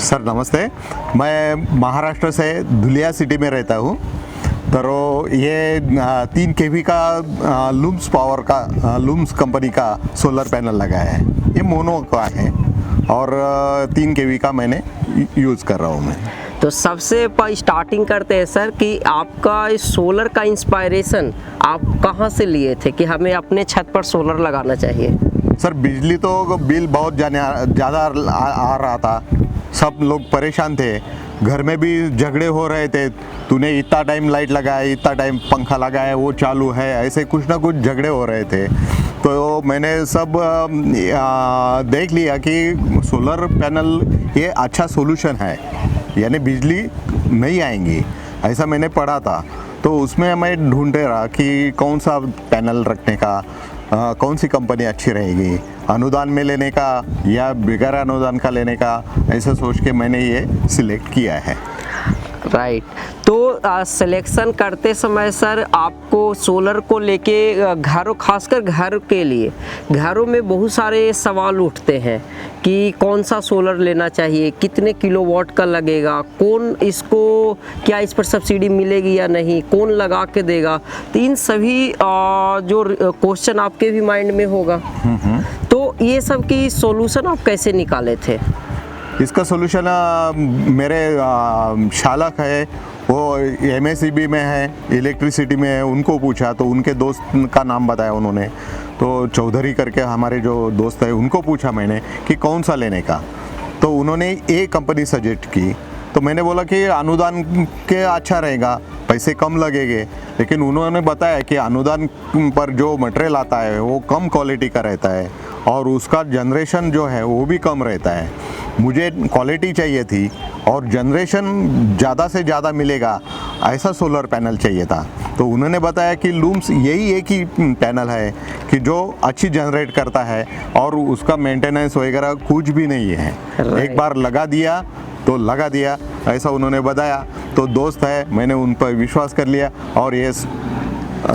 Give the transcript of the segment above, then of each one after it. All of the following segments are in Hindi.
सर नमस्ते। मैं महाराष्ट्र से धुलिया सिटी में रहता हूँ। तो ये 3 केवी का लूम्स पावर का लूम्स कंपनी का सोलर पैनल लगा है। ये मोनो का है और 3 केवी का मैंने यूज़ कर रहा हूँ मैं। तो सबसे स्टार्टिंग करते हैं सर कि आपका इस सोलर का इंस्पायरेशन आप कहाँ से लिए थे कि हमें अपने छत पर सोलर लगाना चाहिए? सर बिजली तो बिल बहुत ज़्यादा आ रहा था, सब लोग परेशान थे, घर में भी झगड़े हो रहे थे। तूने इतना टाइम लाइट लगाया, इतना टाइम पंखा लगाया, वो चालू है, ऐसे कुछ ना कुछ झगड़े हो रहे थे। तो मैंने सब देख लिया कि सोलर पैनल ये अच्छा सोल्यूशन है, यानी बिजली नहीं आएंगी, ऐसा मैंने पढ़ा था। तो उसमें मैं ढूंढते रहा कि कौन सा पैनल रखने का, कौन सी कंपनी अच्छी रहेगी, अनुदान में लेने का या बगैर अनुदान का लेने का, ऐसा सोच के मैंने ये सिलेक्ट किया है। राइट। तो सिलेक्शन करते समय सर आपको सोलर को लेके घरों, खासकर घर के लिए घरों में बहुत सारे सवाल उठते हैं कि कौन सा सोलर लेना चाहिए, कितने किलोवाट का लगेगा, कौन इसको, क्या इस पर सब्सिडी मिलेगी या नहीं, कौन लगा के देगा। तो इन सभी जो क्वेश्चन आपके भी माइंड में होगा, तो ये सब की सॉल्यूशन आप कैसे निकाले थे? इसका सोल्यूशन मेरे शालक है, वो MSEB में है, इलेक्ट्रिसिटी में है, उनको पूछा तो उनके दोस्त का नाम बताया उन्होंने। तो चौधरी करके हमारे जो दोस्त है उनको पूछा मैंने कि कौन सा लेने का, तो उन्होंने एक कंपनी सजेस्ट की। तो मैंने बोला कि अनुदान के अच्छा रहेगा, पैसे कम लगेंगे, लेकिन उन्होंने बताया कि अनुदान पर जो मटेरियल आता है वो कम क्वालिटी का रहता है और उसका जनरेशन जो है वो भी कम रहता है। मुझे क्वालिटी चाहिए थी और जनरेशन ज़्यादा से ज़्यादा मिलेगा, ऐसा सोलर पैनल चाहिए था। तो उन्होंने बताया कि लूम्स यही एक ही पैनल है कि जो अच्छी जनरेट करता है और उसका मेंटेनेंस वगैरह कुछ भी नहीं है। एक बार लगा दिया तो लगा दिया, ऐसा उन्होंने बताया। तो दोस्त है, मैंने उन पर विश्वास कर लिया और ये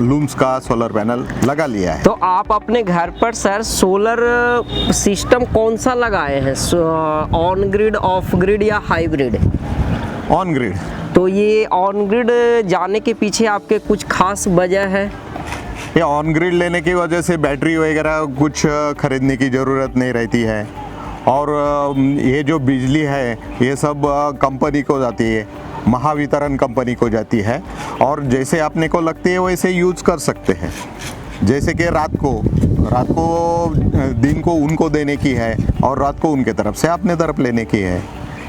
लूम्स का सोलर पैनल लगा लिया है। तो आप अपने घर पर सर सोलर सिस्टम कौन सा लगाए हैं, ऑन ग्रिड, ऑफ ग्रिड या हाइब्रिड? On grid. तो ये ऑन ग्रिड जाने के पीछे आपके कुछ खास वजह है? ये ऑन ग्रिड लेने की वजह से बैटरी वगैरह कुछ खरीदने की ज़रूरत नहीं रहती है और ये जो बिजली है ये सब कंपनी को जाती है, महावितरण कंपनी को जाती है और जैसे आपने को लगती है वैसे यूज़ कर सकते हैं। जैसे कि रात को दिन को उनको देने की है और रात को उनके तरफ से अपने तरफ लेने की है,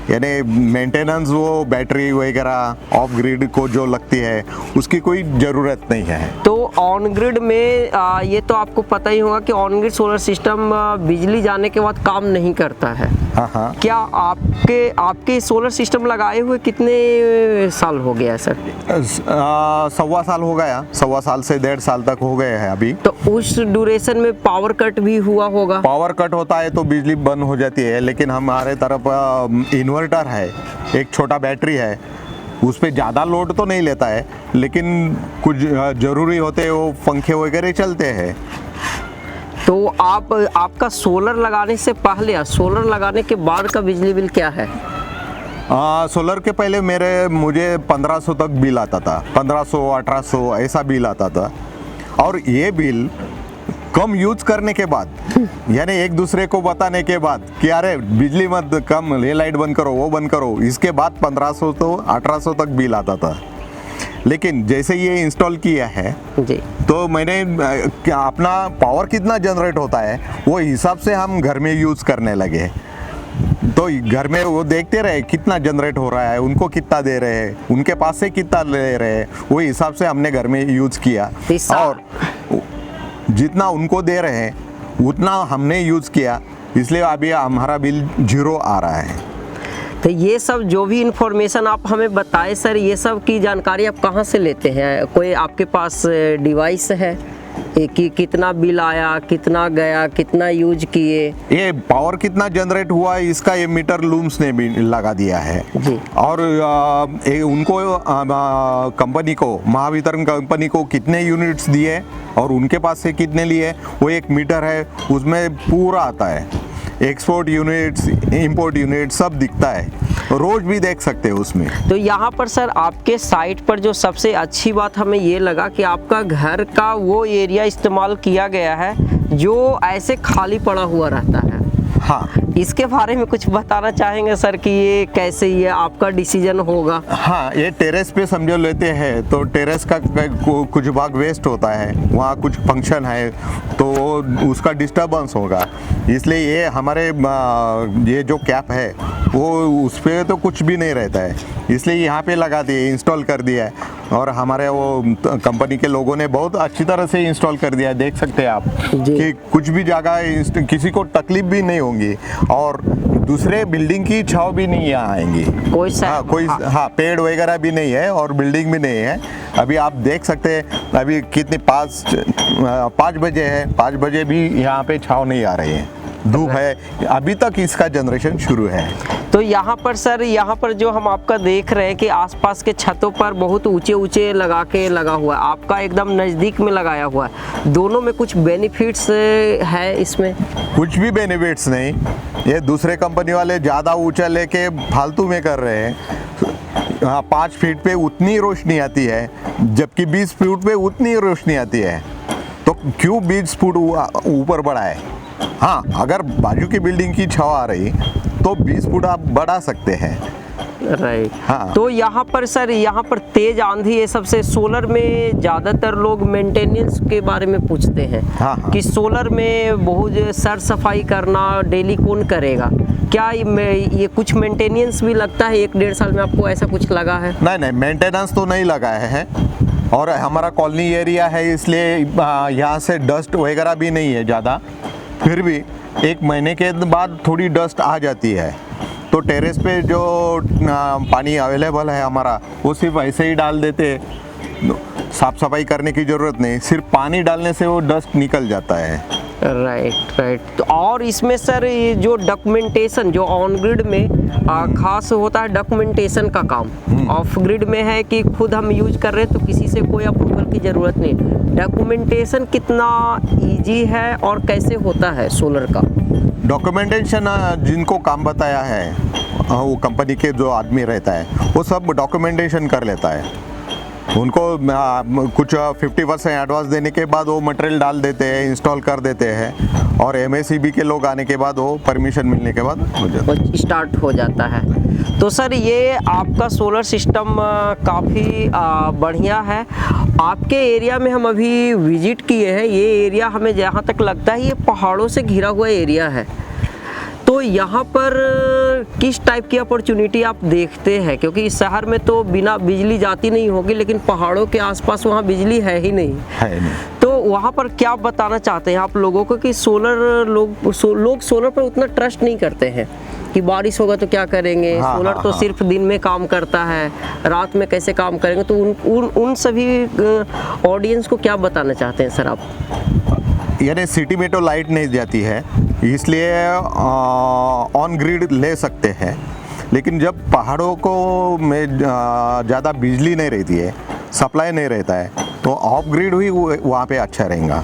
यानी मेंटेनेंस वो बैटरी वगैरह ऑफ ग्रिड को जो लगती है उसकी कोई ज़रूरत नहीं है। तो ऑन ग्रिड में ये तो आपको पता ही होगा कि ऑन ग्रिड सोलर सिस्टम बिजली जाने के बाद काम नहीं करता है। हाँ। क्या आपके सोलर सिस्टम लगाए हुए कितने साल हो गया है सर? 1.25 साल हो गया, 1.25 साल से 1.5 साल तक हो गए हैं अभी। तो उस ड्यूरेशन में पावर कट भी हुआ होगा? पावर कट होता है तो बिजली बंद हो जाती है, लेकिन हमारे तरफ इन्वर्टर है, एक छोटा बैटरी है, उस पर ज़्यादा लोड तो नहीं लेता है, लेकिन कुछ ज़रूरी होते हैं वो पंखे वगैरह चलते हैं। तो आपका सोलर लगाने से पहले या सोलर लगाने के बाद का बिजली बिल क्या है? सोलर के पहले मुझे 1500 तक बिल आता था, 1500-1800 ऐसा बिल आता था। और ये बिल कम यूज करने के बाद, यानी एक दूसरे को बताने के बाद कि अरे बिजली मत कम, ये लाइट बंद करो, वो बंद करो, इसके बाद 1500 तो 1800 तक बिल आता था। लेकिन जैसे ये इंस्टॉल किया है जी, तो मैंने अपना पावर कितना जनरेट होता है वो हिसाब से हम घर में यूज़ करने लगे। तो घर में वो देखते रहे कितना जनरेट हो रहा है, उनको कितना दे रहे हैं, उनके पास से कितना ले रहे हैं, वो हिसाब से हमने घर में यूज़ किया और जितना उनको दे रहे हैं उतना हमने यूज़ किया, इसलिए अभी हमारा बिल 0 आ रहा है। तो ये सब जो भी इंफॉर्मेशन आप हमें बताए सर, ये सब की जानकारी आप कहाँ से लेते हैं? कोई आपके पास डिवाइस है कि कितना बिल आया, कितना गया, कितना यूज किए? ये पावर कितना जनरेट हुआ इसका ये मीटर लूम्स ने भी लगा दिया है जी। और उनको कंपनी को, महावितरण कंपनी को कितने यूनिट्स दिए और उनके पास से कितने लिए, वो एक मीटर है, उसमें पूरा आता है, एक्सपोर्ट यूनिट्स, इंपोर्ट यूनिट्स सब दिखता है। रोज भी देख सकते हैं उसमें। तो यहाँ पर सर आपके साइट पर जो सबसे अच्छी बात हमें ये लगा कि आपका घर का वो एरिया इस्तेमाल किया गया है जो ऐसे खाली पड़ा हुआ रहता है। हाँ, इसके बारे में कुछ बताना चाहेंगे सर कि ये कैसे ये आपका डिसीजन होगा? हाँ, ये टेरेस पे समझो लेते हैं तो टेरेस का कुछ भाग वेस्ट होता है, वहाँ कुछ फंक्शन है तो उसका डिस्टर्बेंस होगा, इसलिए ये हमारे ये जो कैप है वो उस पर तो कुछ भी नहीं रहता है, इसलिए यहाँ पे लगा दिए, इंस्टॉल कर दिया है। और हमारे वो कंपनी के लोगों ने बहुत अच्छी तरह से इंस्टॉल कर दिया है, देख सकते हैं आप कि कुछ भी जगह किसी को तकलीफ भी नहीं होगी और दूसरे बिल्डिंग की छाव भी नहीं यहाँ आएंगी। हाँ, पेड़ वगैरह भी नहीं है और बिल्डिंग भी नहीं है। अभी आप देख सकते हैं अभी कितने 5 बजे है, 5 बजे भी यहाँ पे छाव नहीं आ रही है, धूप है, अभी तक इसका जनरेशन शुरू है। तो यहाँ पर सर, यहाँ पर जो हम आपका देख रहे हैं कि आसपास के छतों पर बहुत ऊंचे ऊंचे लगा हुआ है, आपका एकदम नज़दीक में लगाया हुआ है, दोनों में कुछ बेनिफिट्स है इसमें? कुछ भी बेनिफिट्स नहीं, ये दूसरे कंपनी वाले ज़्यादा ऊंचा लेके फालतू में कर रहे हैं। 5 फीट पे उतनी रोशनी आती है जबकि 20 फीट पे उतनी रोशनी आती है, तो क्यों 20 फुट ऊपर बढ़ाए? हाँ, अगर बाजू की बिल्डिंग की छाव आ रही तो 20 फुट आप बढ़ा सकते हैं। राइट। हाँ। तो यहाँ पर सर, यहाँ पर तेज आंधी ये सबसे सोलर में ज़्यादातर लोग मेंटेनेंस के बारे में पूछते हैं। हाँ। कि सोलर में बहुत सर सफाई करना डेली कौन करेगा, क्या ये कुछ मेंटेनेंस भी लगता है 1-1.5 साल में? आपको ऐसा कुछ लगा है? नहीं, मेंटेनेंस तो नहीं लगाया है और हमारा कॉलोनी एरिया है इसलिए यहाँ से डस्ट वगैरह भी नहीं है ज़्यादा, फिर भी 1 महीने के बाद थोड़ी डस्ट आ जाती है, तो टेरेस पे जो पानी अवेलेबल है हमारा वो सिर्फ ऐसे ही डाल देते, साफ सफाई करने की ज़रूरत नहीं, सिर्फ पानी डालने से वो डस्ट निकल जाता है। राइट। तो और इसमें सर ये जो डॉक्यूमेंटेशन जो ऑन ग्रिड में खास होता है, डॉक्यूमेंटेशन का काम ऑफ ग्रिड में है कि खुद हम यूज कर रहे हैं तो किसी से कोई अप्रूवल की ज़रूरत नहीं। डॉक्यूमेंटेशन कितना इजी है और कैसे होता है सोलर का? डॉक्यूमेंटेशन जिनको काम बताया है वो कंपनी के जो आदमी रहता है वो सब डॉक्यूमेंटेशन कर लेता है, उनको कुछ 50% एडवांस देने के बाद वो मटेरियल डाल देते हैं, इंस्टॉल कर देते हैं और MACB के लोग आने के बाद वो परमिशन मिलने के बाद स्टार्ट हो जाता है। तो सर ये आपका सोलर सिस्टम काफ़ी बढ़िया है। आपके एरिया में हम अभी विजिट किए हैं, ये एरिया हमें जहाँ तक लगता है ये पहाड़ों से घिरा हुआ एरिया है, तो यहाँ पर किस टाइप की अपॉर्चुनिटी आप देखते हैं? क्योंकि इस शहर में तो बिना बिजली जाती नहीं होगी, लेकिन पहाड़ों के आसपास वहाँ बिजली है ही नहीं। तो वहाँ पर क्या बताना चाहते हैं आप लोगों को कि सोलर लोग सोलर पर उतना ट्रस्ट नहीं करते हैं कि बारिश होगा तो क्या करेंगे, सोलर तो सिर्फ दिन में काम करता है, रात में कैसे काम करेंगे? तो उन सभी ऑडियंस को क्या बताना चाहते हैं सर आप? यानी सिटी में तो लाइट नहीं जाती है इसलिए ऑन ग्रिड ले सकते हैं, लेकिन जब पहाड़ों को में ज़्यादा बिजली नहीं रहती है, सप्लाई नहीं रहता है, तो ऑफ ग्रिड ही वहाँ पे अच्छा रहेगा,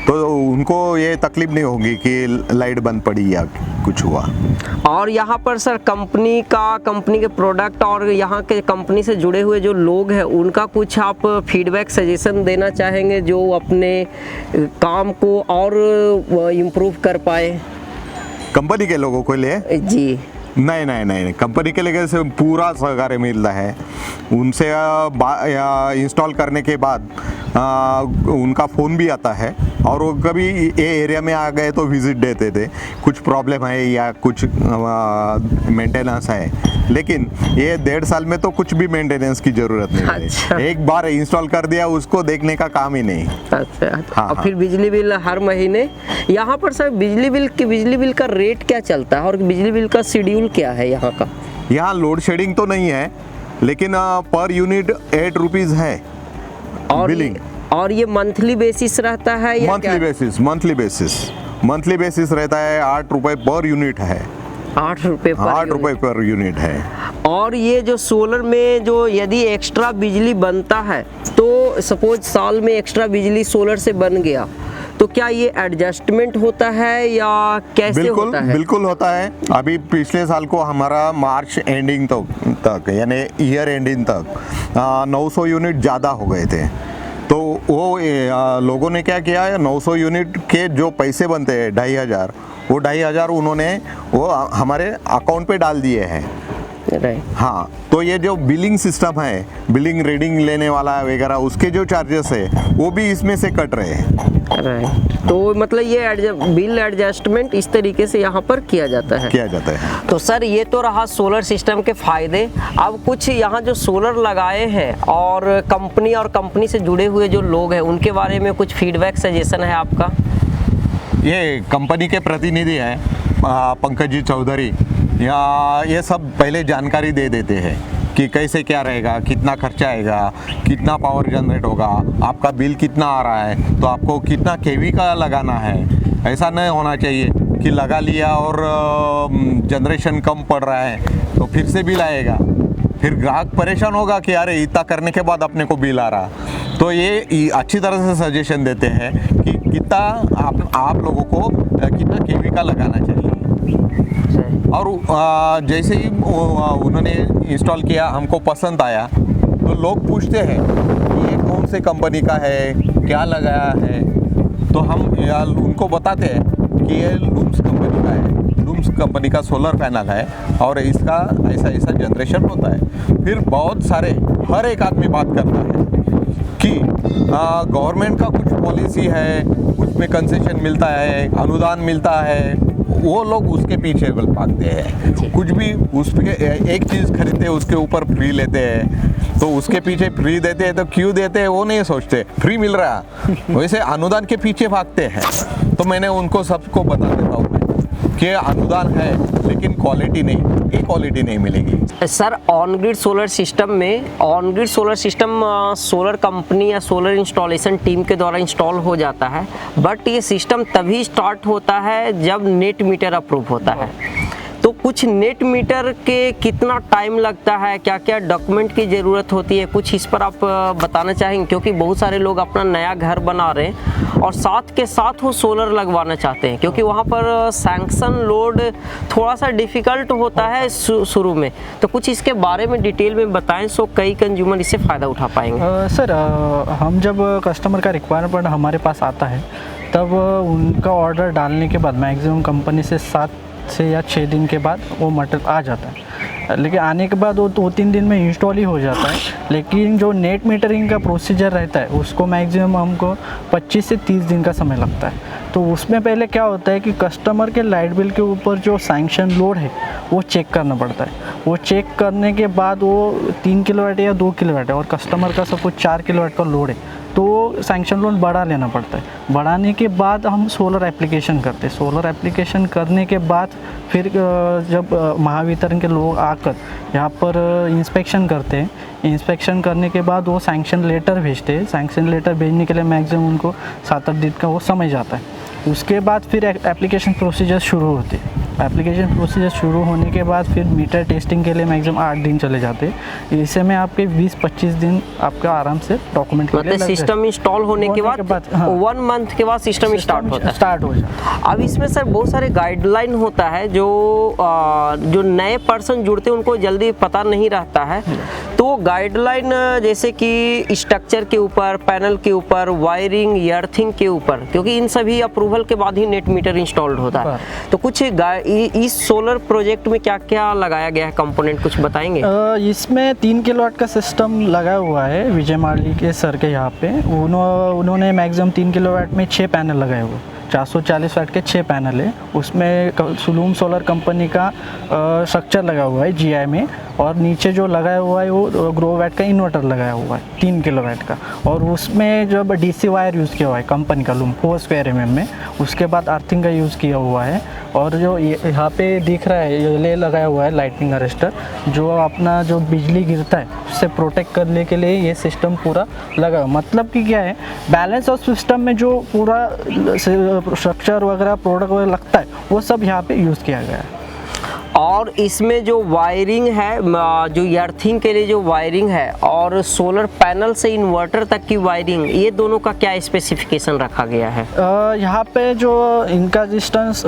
तो उनको ये तकलीफ नहीं होगी कि लाइट बंद पड़ी या कुछ हुआ। और यहाँ पर सर कंपनी के प्रोडक्ट और यहाँ के कंपनी से जुड़े हुए जो लोग हैं उनका कुछ आप फीडबैक सजेशन देना चाहेंगे जो अपने काम को और इम्प्रूव कर पाए? कंपनी के लोगों को लिए जी नहीं, कंपनी के लिए से पूरा सहकार्य मिलता है, उनसे इंस्टॉल करने के बाद उनका फ़ोन भी आता है और वो कभी ये एरिया में आ गए तो विज़िट देते थे, कुछ प्रॉब्लम है या कुछ मेंटेनेंस है, लेकिन ये 1.5 साल में तो कुछ भी मेंटेनेंस की ज़रूरत नहीं है। अच्छा। एक बार इंस्टॉल कर दिया उसको देखने का काम ही नहीं। अच्छा। हाँ। फिर बिजली बिल हर महीने यहाँ पर सर बिजली बिल का रेट क्या चलता है और बिजली बिल का शेड्यूल क्या है यहाँ का? यहाँ लोड शेडिंग तो नहीं है, लेकिन पर यूनिट 8 रुपीज़ है और बिलिंग। और ये मंथली बेसिस रहता है या मंथली बेसिस रहता है, 8 रुपये पर यूनिट है। 8 रुपये पर यूनिट है। और ये जो सोलर में जो यदि एक्स्ट्रा बिजली बनता है तो सपोज साल में एक्स्ट्रा बिजली सोलर से बन गया तो क्या ये एडजस्टमेंट होता है या कैसे होता है? बिल्कुल होता है। अभी पिछले साल को हमारा मार्च एंडिंग तक यानी ईयर एंडिंग तक 900 यूनिट ज़्यादा हो गए थे। तो वो लोगों ने क्या किया है, 900 यूनिट के जो पैसे बनते हैं 2500, वो 2500 उन्होंने वो हमारे अकाउंट पे डाल दिए हैं। राइट। हाँ, तो ये जो बिलिंग सिस्टम है, बिलिंग रीडिंग लेने वाला वगैरह, उसके जो चार्जेस है वो भी इसमें से कट रहे हैं। राइट। तो मतलब ये बिल एडजस्टमेंट इस तरीके से यहाँ पर किया जाता है। तो सर ये तो रहा सोलर सिस्टम के फायदे। अब कुछ यहाँ जो सोलर लगाए हैं और कंपनी से जुड़े हुए जो लोग हैं उनके बारे में कुछ फीडबैक सजेशन है आपका? ये कंपनी के प्रतिनिधि हैं पंकज जी चौधरी, या ये सब पहले जानकारी दे देते हैं कि कैसे क्या रहेगा, कितना खर्चा आएगा, कितना पावर जनरेट होगा, आपका बिल कितना आ रहा है, तो आपको कितना केवी का लगाना है। ऐसा नहीं होना चाहिए कि लगा लिया और जनरेशन कम पड़ रहा है तो फिर से बिल आएगा, फिर ग्राहक परेशान होगा कि अरे इतना करने के बाद अपने को बिल आ रहा। तो ये अच्छी तरह से सजेशन देते हैं कि कितना आप लोगों को कितना केवी का लगाना चाहिए। और जैसे ही उन्होंने इंस्टॉल किया, हमको पसंद आया, तो लोग पूछते हैं कि ये कौन से कंपनी का है, क्या लगाया है। तो हम उनको बताते हैं कि ये लूम्स कंपनी का है, लूम्स कंपनी का सोलर पैनल है और इसका ऐसा ऐसा जनरेशन होता है। फिर बहुत सारे हर एक आदमी बात करता है कि गवर्नमेंट का कुछ पॉलिसी है, उसमें कंसेशन मिलता है, अनुदान मिलता है, वो लोग उसके पीछे भागते हैं। कुछ भी उस पे एक चीज़ खरीदते हैं उसके ऊपर फ्री लेते हैं, तो उसके पीछे फ्री देते हैं तो क्यों देते हैं वो नहीं सोचते, फ्री मिल रहा वैसे अनुदान के पीछे भागते हैं। तो मैंने उनको सबको बता देता हूँ कि अनुदान है लेकिन क्वालिटी नहीं मिलेगी। Sir on grid solar system solar company या सोलर इंस्टॉलेशन टीम के द्वारा इंस्टॉल हो जाता है, बट ये सिस्टम तभी स्टार्ट होता है जब नेट मीटर अप्रूव होता है। तो कुछ नेट मीटर के कितना टाइम लगता है, क्या क्या डॉक्यूमेंट की ज़रूरत होती है, कुछ इस पर आप बताना चाहेंगे? क्योंकि बहुत सारे लोग अपना नया घर बना रहे हैं और साथ के साथ वो सोलर लगवाना चाहते हैं, क्योंकि वहाँ पर सैंक्शन लोड थोड़ा सा डिफ़िकल्ट होता है शुरू में। तो कुछ इसके बारे में डिटेल में बताएं सो कई कंज्यूमर इससे फ़ायदा उठा पाएंगे। सर हम जब कस्टमर का रिक्वायरमेंट हमारे पास आता है तब उनका ऑर्डर डालने के बाद मैक्सिमम कंपनी से 7 से या 6 दिन के बाद वो मटेरियल आ जाता है। लेकिन आने के बाद वो 2-3 दिन में इंस्टॉल ही हो जाता है। लेकिन जो नेट मीटरिंग का प्रोसीजर रहता है उसको मैक्सिमम हमको 25 से 30 दिन का समय लगता है। तो उसमें पहले क्या होता है कि कस्टमर के लाइट बिल के ऊपर जो सैंक्शन लोड है वो चेक करना पड़ता है। वो चेक करने के बाद वो 3 किलोवाट या 2 किलोवाट है और कस्टमर का सब कुछ 4 किलोवाट का लोड है तो सैंक्शन लोड बढ़ा लेना पड़ता है। बढ़ाने के बाद हम सोलर एप्लीकेशन करते हैं। सोलर एप्लीकेशन करने के बाद फिर जब महावितरण के लोग आकर यहाँ पर इंस्पेक्शन करते हैं, इंस्पेक्शन करने के बाद वो सैंक्शन लेटर भेजते हैं। सैंक्शन लेटर भेजने के लिए मैक्सिमम उनको 7-8 दिन का वो समय जाता है। उसके बाद फिर एप्लीकेशन प्रोसीजर शुरू होती है। एप्लीकेशन प्रोसीजर शुरू होने के बाद फिर मीटर टेस्टिंग के लिए मैक्सिमम 8 दिन चले जाते हैं। इससे में आपके 20-25 दिन आपका आराम से डॉक्यूमेंट के लिए सिस्टम इंस्टॉल होने के बाद 1 मंथ के बाद सिस्टम स्टार्ट हो जाता है। अब इसमें सर बहुत सारे गाइडलाइन होता है जो नए पर्सन जुड़ते हैं उनको जल्दी पता नहीं रहता है। तो गाइडलाइन जैसे कि स्ट्रक्चर के ऊपर, पैनल के ऊपर, वायरिंग, अर्थिंग के ऊपर, क्योंकि इन सभी अप्रूवल के बाद ही नेट मीटर इंस्टॉल्ड होता है। तो कुछ इस सोलर प्रोजेक्ट में क्या क्या लगाया गया है कंपोनेंट, कुछ बताएंगे? इसमें 3 किलोवाट का सिस्टम लगा हुआ है विजय माली के सर के यहाँ पे। उन्होंने मैक्सिमम 3 किलोवाट में 6 पैनल लगाए हुए, 440 वाट के 6 पैनल है। उसमें लूम सोलर कंपनी का स्ट्रक्चर लगा हुआ है GI में, और नीचे जो लगाया हुआ है वो ग्रो वैट का इन्वर्टर लगाया हुआ है 3 किलोवाट का। और उसमें जब DC वायर यूज़ किया हुआ है कंपनी का लूम 4 स्क्वायर mm में, उसके बाद अर्थिंग का यूज़ किया हुआ है। और जो यहाँ पे दिख रहा है ये लगाया हुआ है लाइटनिंग अरेस्टर, जो अपना जो बिजली गिरता है उससे प्रोटेक्ट करने के लिए ये सिस्टम पूरा लगा। मतलब कि क्या है, बैलेंस ऑफ सिस्टम में जो पूरा स्ट्रक्चर वगैरह प्रोडक्ट वगैरह लगता है वो सब यहाँ पे यूज़ किया गया है। और इसमें जो वायरिंग है, जो अर्थिंग के लिए जो वायरिंग है और सोलर पैनल से इन्वर्टर तक की वायरिंग, ये दोनों का क्या स्पेसिफिकेशन रखा गया है? यहाँ पे जो इनका डिस्टेंस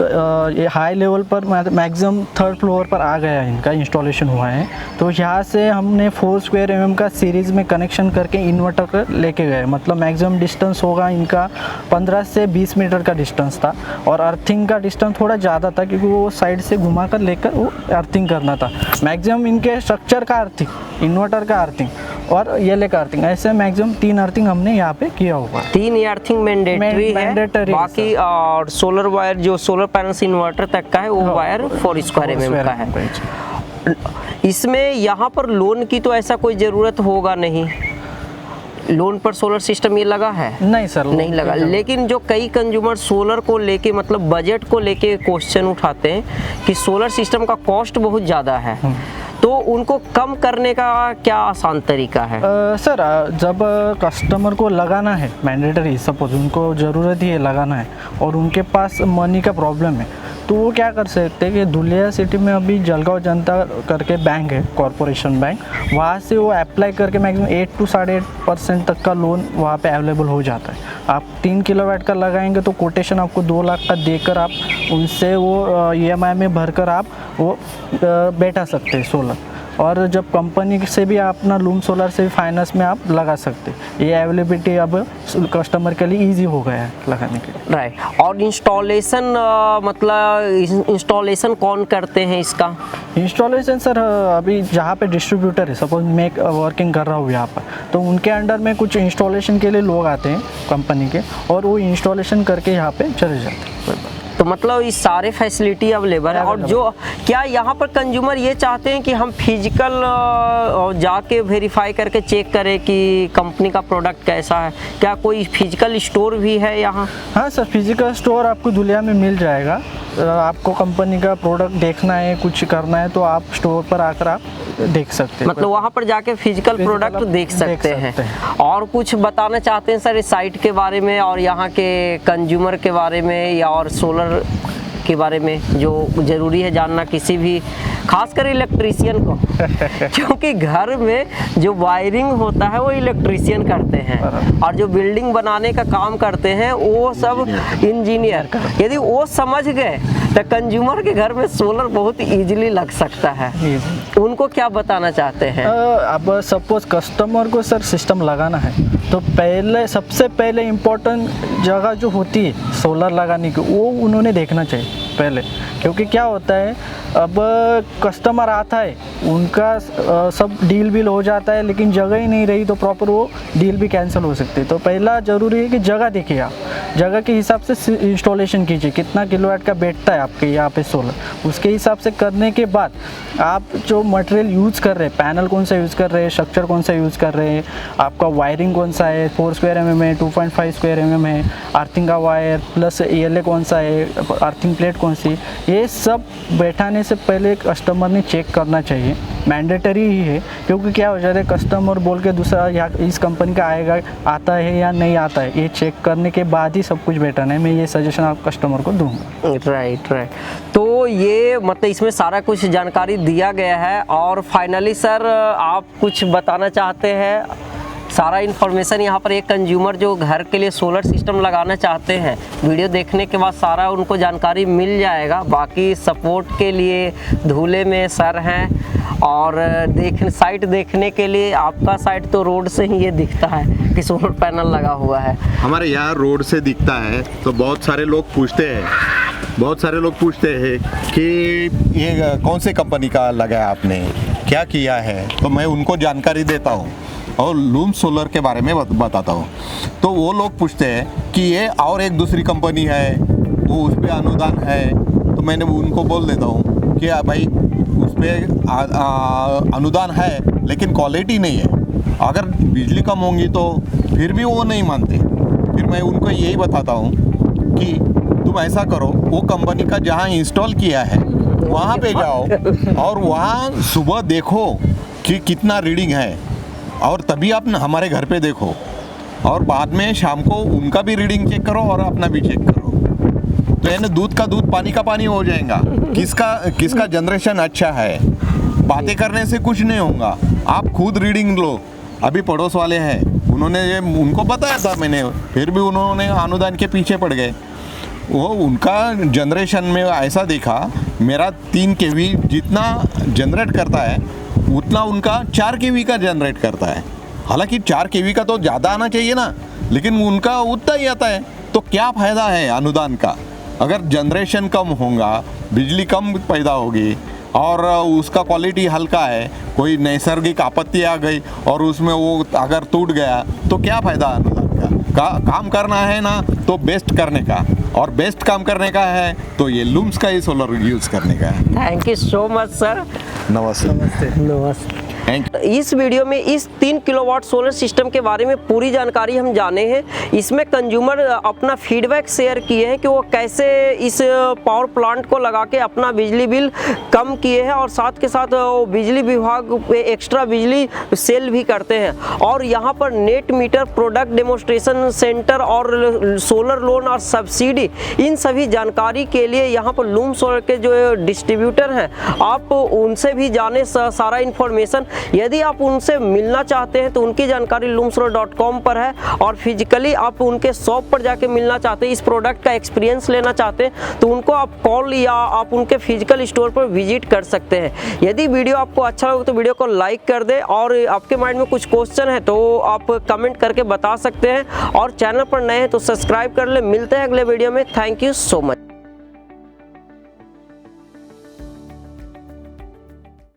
हाई लेवल पर मैक्सिमम 3rd फ्लोर पर आ गया है, इनका इंस्टॉलेशन हुआ है। तो यहाँ से हमने 4 स्क्वायर mm का सीरीज़ में कनेक्शन करके इन्वर्टर कर लेके गए। मतलब मैक्सिमम डिस्टेंस होगा इनका 15 से 20 मीटर का डिस्टेंस था, और अर्थिंग का डिस्टेंस थोड़ा ज़्यादा था क्योंकि वो साइड से घुमा कर लेकर वो अर्थिंग करना था। मैक्सिमम इनके स्ट्रक्चर का अर्थिंग, इन्वर्टर का अर्थिंग और ये का अर्थिंग, ऐसे मैक्सिमम 3 अर्थिंग हमने यहाँ पे किया हुआ। 3 अर्थिंग मैंडेटरी है, बाकी और सोलर वायर जो सोलर पैनल से इन्वर्टर तक का है वो वायर 4 स्क्वायर mm का है। इसमें यहाँ पर लोन की तो ऐसा कोई ज़रूरत होगा नहीं, लोन पर सोलर सिस्टम ये लगा है? नहीं सर, नहीं लगा। लेकिन जो कई कंज्यूमर सोलर को लेके मतलब बजट को लेके क्वेश्चन उठाते हैं कि सोलर सिस्टम का कॉस्ट बहुत ज़्यादा है, तो उनको कम करने का क्या आसान तरीका है? सर जब कस्टमर को लगाना है मैंडेटरी, सपोज उनको ज़रूरत ही है लगाना है और उनके पास मनी का प्रॉब्लम है, तो वो क्या कर सकते हैं कि धुलिया सिटी में अभी जलगांव जनता करके बैंक है, कॉरपोरेशन बैंक, वहाँ से वो अप्लाई करके मैक्सिमम 8 to 8.5% तक का लोन वहाँ पे अवेलेबल हो जाता है। आप 3 किलोवाट का लगाएंगे तो कोटेशन आपको 2 लाख का देकर आप उनसे वो EMI में भरकर आप वो बैठा सकते हैं सोलर। और जब कंपनी से भी आप अपना लूम सोलर से भी फाइनेंस में आप लगा सकते हैं। ये अवेलेबिलिटी अब कस्टमर के लिए इजी हो गया है लगाने के लिए। राइट। और इंस्टॉलेशन मतलब इंस्टॉलेशन कौन करते हैं इसका? इंस्टॉलेशन सर अभी जहाँ पे डिस्ट्रीब्यूटर है, सपोज मैं वर्किंग कर रहा हूँ यहाँ पर, तो उनके अंडर में कुछ इंस्टॉलेशन के लिए लोग आते हैं कंपनी के, और वो इंस्टॉलेशन करके यहाँ पे चले जाते हैं। तो मतलब ये सारे फैसिलिटी अवेलेबल है। और जो क्या यहाँ पर कंज्यूमर ये चाहते हैं कि हम फिजिकल जाके वेरीफाई करके चेक करें कि कंपनी का प्रोडक्ट कैसा है? क्या कोई फिजिकल स्टोर भी है यहाँ? हाँ सर, फिजिकल स्टोर आपको धुलिया में मिल जाएगा। आपको कंपनी का प्रोडक्ट देखना है, कुछ करना है, तो आप स्टोर पर आकर आप देख सकते हैं। मतलब वहाँ पर जाके फिजिकल प्रोडक्ट देख सकते हैं। और कुछ बताना चाहते हैं सर इस साइट के बारे में और यहाँ के कंज्यूमर के बारे में या और सोलर के बारे में जो ज़रूरी है जानना किसी भी, खासकर इलेक्ट्रीशियन को? क्योंकि घर में जो वायरिंग होता है वो इलेक्ट्रीशियन करते हैं और जो बिल्डिंग बनाने का काम करते हैं वो सब इंजीनियर। यदि वो समझ गए तो कंज्यूमर के घर में सोलर बहुत इजीली लग सकता है। उनको क्या बताना चाहते हैं? अब सपोज कस्टमर को सर सिस्टम लगाना है तो पहले सबसे पहले इम्पोर्टेंट जगह जो होती है सोलर लगाने की वो उन्होंने देखना चाहिए पहले। क्योंकि क्या होता है, अब कस्टमर आता है, उनका सब डील बिल हो जाता है, लेकिन जगह ही नहीं रही तो प्रॉपर वो डील भी कैंसिल हो सकती है। तो पहला ज़रूरी है कि जगह देखिए, आप जगह के हिसाब से इंस्टॉलेशन कीजिए, कितना किलोवाट का बैठता है आपके यहाँ पे सोलर, उसके हिसाब से करने के बाद आप जो मटेरियल यूज़ कर रहे हैं, पैनल कौन सा यूज़ कर रहे हैं, स्ट्रक्चर कौन सा यूज़ कर रहे हैं, आपका वायरिंग कौन सा है, 4 स्क्वायर mm है, 2.5 स्क्वायर mm है, अर्थिंग का वायर प्लस ELA कौन सा है, अर्थिंग प्लेट कौन सी, ये सब बैठाने से पहले कस्टमर ने चेक करना चाहिए। मैंडेटरी ही है, क्योंकि क्या हो जाता है कस्टमर बोल के दूसरा या इस कंपनी का आएगा, आता है या नहीं आता है, ये चेक करने के बाद ही सब कुछ बैठाना है। मैं ये सजेशन आप कस्टमर को दूंगा। राइट। तो ये मतलब इसमें सारा कुछ जानकारी दिया गया है। और फाइनली सर आप कुछ बताना चाहते हैं? सारा इन्फॉर्मेशन यहाँ पर एक कंज्यूमर जो घर के लिए सोलर सिस्टम लगाना चाहते हैं, वीडियो देखने के बाद सारा उनको जानकारी मिल जाएगा। बाकी सपोर्ट के लिए धूले में सर हैं और साइट देखने के लिए आपका साइट तो रोड से ही ये दिखता है कि सोलर पैनल लगा हुआ है। हमारे यहाँ रोड से दिखता है तो बहुत सारे लोग पूछते हैं कि ये कौन से कंपनी का लगाया आपने, क्या किया है, तो मैं उनको जानकारी देता हूँ और लूम सोलर के बारे में बताता हूँ। तो वो लोग पूछते हैं कि ये और एक दूसरी कंपनी है, वो उस पर अनुदान है, तो मैंने उनको बोल देता हूँ कि भाई उस पर अनुदान है लेकिन क्वालिटी नहीं है, अगर बिजली कम होंगी तो फिर भी वो नहीं मानते। फिर मैं उनको यही बताता हूँ कि तुम ऐसा करो, वो कंपनी का जहाँ इंस्टॉल किया है वहाँ पे जाओ और वहाँ सुबह देखो कि कितना रीडिंग है, और तभी आप हमारे घर पे देखो, और बाद में शाम को उनका भी रीडिंग चेक करो और अपना भी चेक करो। तो यानी दूध का दूध पानी का पानी हो जाएगा। किसका जनरेशन अच्छा है, बातें करने से कुछ नहीं होगा। आप खुद रीडिंग लो। अभी पड़ोस वाले हैं, उनको बताया था मैंने, फिर भी उन्होंने अनुदान के पीछे पड़ गए। वो उनका जनरेशन में ऐसा देखा, मेरा 3 kV जितना जनरेट करता है उतना उनका 4 kV का जनरेट करता है। हालांकि 4 kV का तो ज़्यादा आना चाहिए ना, लेकिन उनका उतना ही आता है। तो क्या फ़ायदा है अनुदान का? अगर जनरेशन कम होगा, बिजली कम पैदा होगी और उसका क्वालिटी हल्का है, कोई नैसर्गिक आपत्ति आ गई और उसमें वो अगर टूट गया तो क्या फ़ायदा अनुदान का? काम करना है ना तो बेस्ट करने का, और बेस्ट काम करने का है तो ये लूम्स का ही सोलर यूज़ करने का है। Thank you so much sir. नमस्ते। नमस्ते। Thank you. इस वीडियो में इस 3 किलोवाट सोलर सिस्टम के बारे में पूरी जानकारी हम जाने हैं। इसमें कंज्यूमर अपना फीडबैक शेयर किए हैं कि वो कैसे इस पावर प्लांट को लगा के अपना बिजली बिल कम किए हैं, और साथ के साथ वो बिजली विभाग पे एक्स्ट्रा बिजली सेल भी करते हैं। और यहाँ पर net metre, product demonstration centre और सोलर लोन और सब्सिडी, इन सभी जानकारी के लिए यहाँ पर लूम सोलर के जो डिस्ट्रीब्यूटर हैं, आप उनसे भी जाने सारा इन्फॉर्मेशन। यदि आप उनसे मिलना चाहते हैं तो उनकी जानकारी loomsolar.com पर है, और फिजिकली आप उनके शॉप पर जाके मिलना चाहते हैं, इस प्रोडक्ट का एक्सपीरियंस लेना चाहते हैं, तो उनको आप कॉल या आप उनके फिजिकल स्टोर पर विजिट कर सकते हैं। यदि वीडियो आपको अच्छा लगे तो वीडियो को लाइक कर दें, और आपके माइंड में कुछ क्वेश्चन है तो आप कमेंट करके बता सकते हैं, और चैनल पर नए हैं तो सब्सक्राइब कर ले। मिलते हैं अगले वीडियो में। Thank you so much.